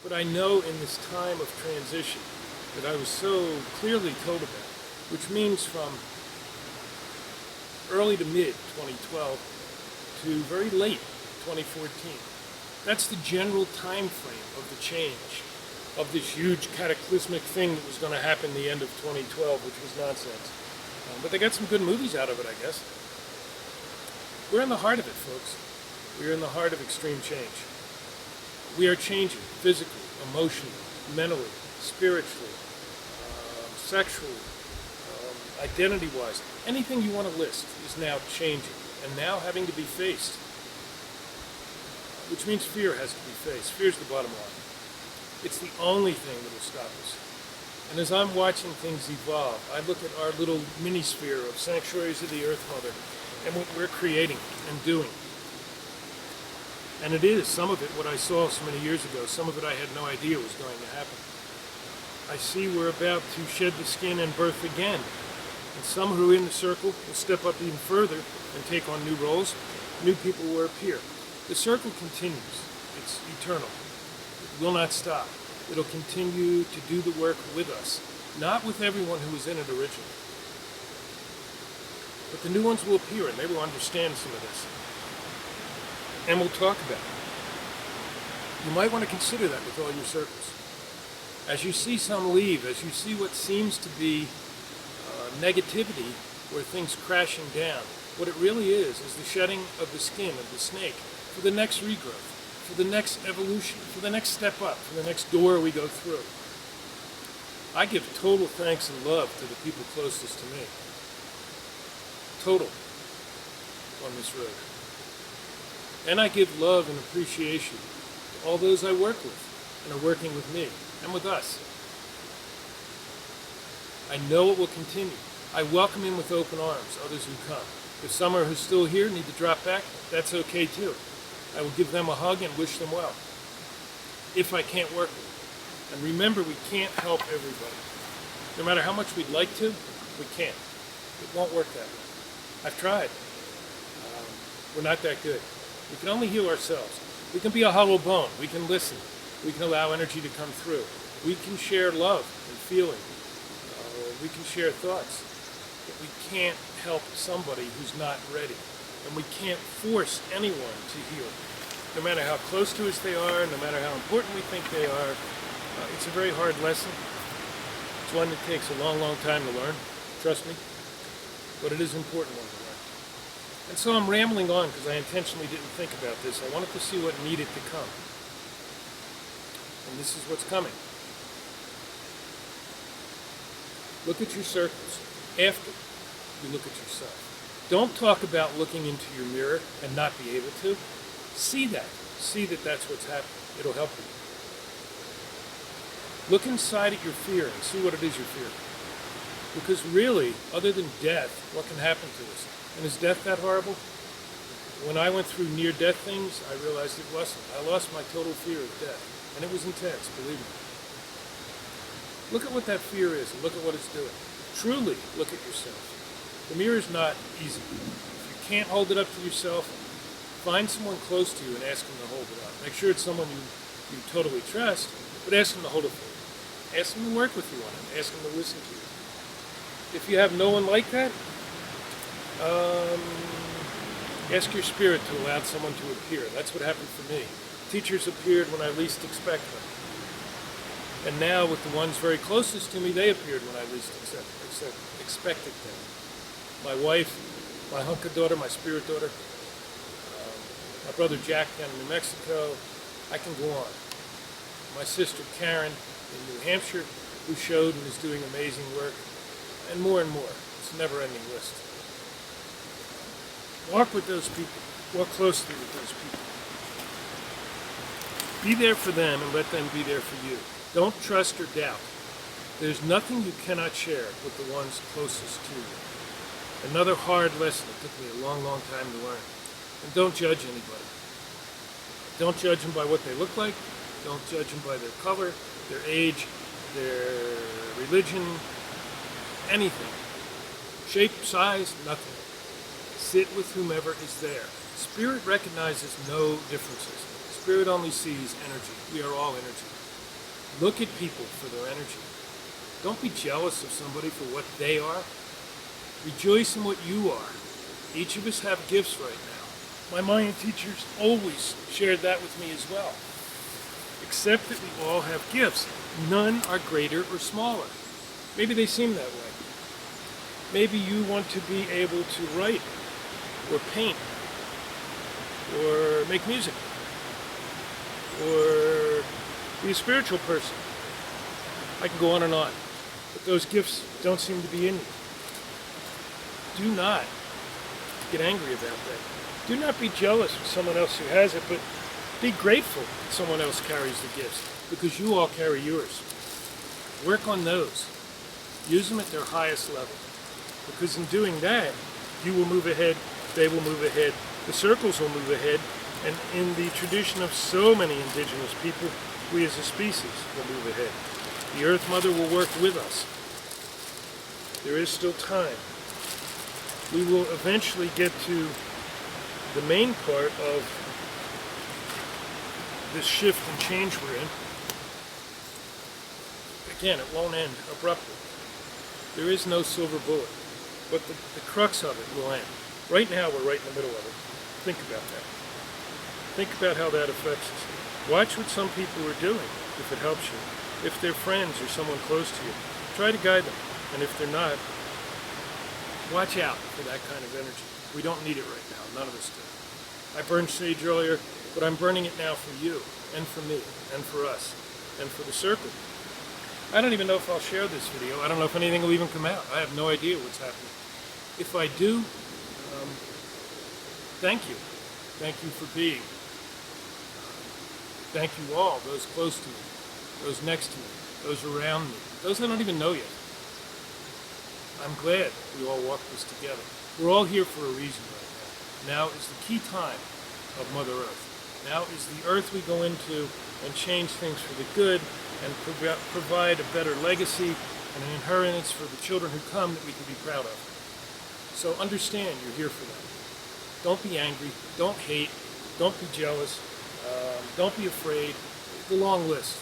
But I know in this time of transition that I was so clearly told about, which means from early to mid 2012 to very late 2014. That's the general time frame of the change of this huge cataclysmic thing that was going to happen the end of 2012, which was nonsense. But they got some good movies out of it, I guess. We're in the heart of it, folks. We're in the heart of extreme change. We are changing physically, emotionally, mentally, spiritually, sexually, identity-wise. Anything you want to list is now changing and now having to be faced, which means fear has to be faced. Fear's the bottom line. It's the only thing that will stop us. And as I'm watching things evolve, I look at our little mini-sphere of sanctuaries of the Earth Mother and what we're creating and doing. And it is, some of it, what I saw so many years ago. Some of it I had no idea was going to happen. I see we're about to shed the skin and birth again. And some who are in the circle will step up even further and take on new roles. New people will appear. The circle continues. It's eternal. It will not stop. It'll continue to do the work with us, not with everyone who was in it originally. But the new ones will appear, and they will understand some of this. And we'll talk about it. You might want to consider that with all your circles. As you see some leave, as you see what seems to be negativity or things crashing down, what it really is the shedding of the skin of the snake for the next regrowth, for the next evolution, for the next step up, for the next door we go through. I give total thanks and love to the people closest to me. Total on this road. And I give love and appreciation to all those I work with and are working with me and with us. I know it will continue. I welcome in with open arms others who come. If some are who's still here need to drop back, that's okay too. I will give them a hug and wish them well, if I can't work with them. And remember, we can't help everybody. No matter how much we'd like to, we can't. It won't work that way. I've tried. We're not that good. We can only heal ourselves. We can be a hollow bone. We can listen. We can allow energy to come through. We can share love and feeling. We can share thoughts. But we can't help somebody who's not ready. And we can't force anyone to heal. No matter how close to us they are, no matter how important we think they are, it's a very hard lesson. It's one that takes a long, long time to learn, trust me. But it is an important one to learn. And so I'm rambling on because I intentionally didn't think about this. I wanted to see what needed to come. And this is what's coming. Look at your circles after you look at yourself. Don't talk about looking into your mirror and not be able to. See that. See that that's what's happening. It'll help you. Look inside at your fear and see what it is you're fearing. Because really, other than death, what can happen to us? And is death that horrible? When I went through near-death things, I realized it wasn't. I lost my total fear of death. And it was intense, believe me. Look at what that fear is and look at what it's doing. Truly look at yourself. The mirror is not easy. If you can't hold it up to yourself, find someone close to you and ask them to hold it up. Make sure it's someone you totally trust, but ask them to hold it for you. Ask them to work with you on it. Ask them to listen to you. If you have no one like that, ask your spirit to allow someone to appear. That's what happened for me. Teachers appeared when I least expect them. And now with the ones very closest to me, they appeared when I least expected them. My wife, my hunka daughter, my spirit daughter, my brother Jack down in New Mexico. I can go on. My sister Karen in New Hampshire, who showed and is doing amazing work. And more. It's a never-ending list. Walk with those people. Walk closely with those people. Be there for them and let them be there for you. Don't trust or doubt. There's nothing you cannot share with the ones closest to you. Another hard lesson that took me a long, long time to learn. And don't judge anybody. Don't judge them by what they look like. Don't judge them by their color, their age, their religion, anything. Shape, size, nothing. Sit with whomever is there. Spirit recognizes no differences. Spirit only sees energy. We are all energy. Look at people for their energy. Don't be jealous of somebody for what they are. Rejoice in what you are. Each of us have gifts right now. My Mayan teachers always shared that with me as well. Accept that we all have gifts. None are greater or smaller. Maybe they seem that way. Maybe you want to be able to write or paint or make music or be a spiritual person. I can go on and on. But those gifts don't seem to be in you. Do not get angry about that. Do not be jealous of someone else who has it, but be grateful that someone else carries the gifts, because you all carry yours. Work on those. Use them at their highest level, because in doing that, you will move ahead, they will move ahead, the circles will move ahead, and in the tradition of so many indigenous people, we as a species will move ahead. The Earth Mother will work with us. There is still time. We will eventually get to the main part of this shift and change we're in. Again, it won't end abruptly. There is no silver bullet, but the crux of it will end. Right now, we're right in the middle of it. Think about that. Think about how that affects us. Watch what some people are doing, if it helps you. If they're friends or someone close to you, try to guide them. And if they're not, watch out for that kind of energy. We don't need it right now. None of us do. I burned sage earlier, but I'm burning it now for you, and for me, and for us, and for the circle. I don't even know if I'll share this video. I don't know if anything will even come out. I have no idea what's happening. If I do, thank you. Thank you for being. Thank you all, those close to me, those next to me, those around me, those I don't even know yet. I'm glad we all walked this together. We're all here for a reason right now. Now is the key time of Mother Earth. Now is the earth we go into and change things for the good and provide a better legacy and an inheritance for the children who come that we can be proud of. So understand you're here for them. Don't be angry. Don't hate. Don't be jealous. Don't be afraid. The long list.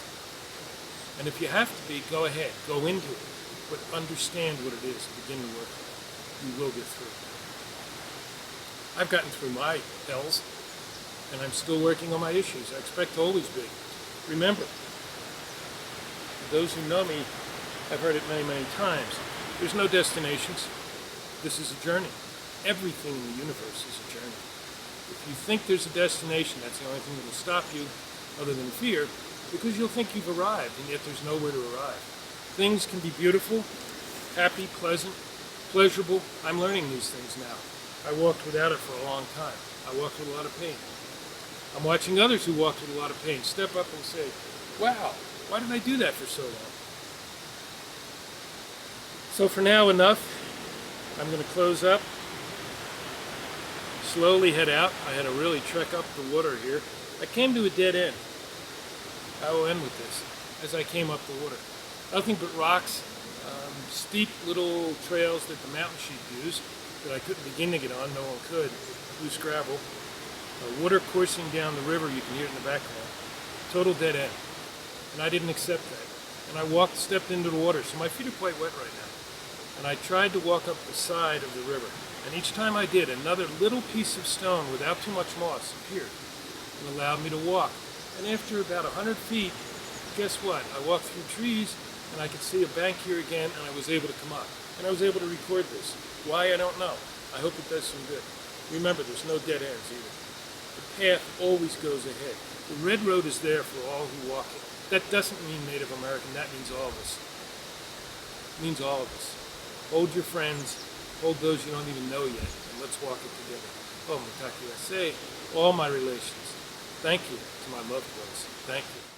And if you have to be, go ahead. Go into it. But understand what it is and begin to work on it. You will get through. I've gotten through my hells, and I'm still working on my issues. I expect to always be. Remember, those who know me have heard it many, many times. There's no destinations. This is a journey. Everything in the universe is a journey. If you think there's a destination, that's the only thing that will stop you, other than fear, because you'll think you've arrived, and yet there's nowhere to arrive. Things can be beautiful, happy, pleasant, pleasurable. I'm learning these things now. I walked without it for a long time. I walked with a lot of pain. I'm watching others who walked with a lot of pain step up and say, wow, why did I do that for so long? So for now, enough. I'm going to close up, slowly head out. I had to really trek up the water here. I came to a dead end. I will end with this, as I came up the water. Nothing but rocks, steep little trails that the mountain sheep use that I couldn't begin to get on, no one could, loose gravel. Water coursing down the river, you can hear it in the background. Total dead end. And I didn't accept that. And I stepped into the water, so my feet are quite wet right now. And I tried to walk up the side of the river. And each time I did, another little piece of stone without too much moss appeared and allowed me to walk. And after about 100 feet, guess what? I walked through trees, and I could see a bank here again, and I was able to come up. And I was able to record this. Why, I don't know. I hope it does some good. Remember, there's no dead ends either. The path always goes ahead. The red road is there for all who walk it. That doesn't mean Native American, that means all of us. It means all of us. Hold your friends, hold those you don't even know yet, and let's walk it together. Oh, Mutaki, I say, all my relations, thank you to my loved ones. Thank you.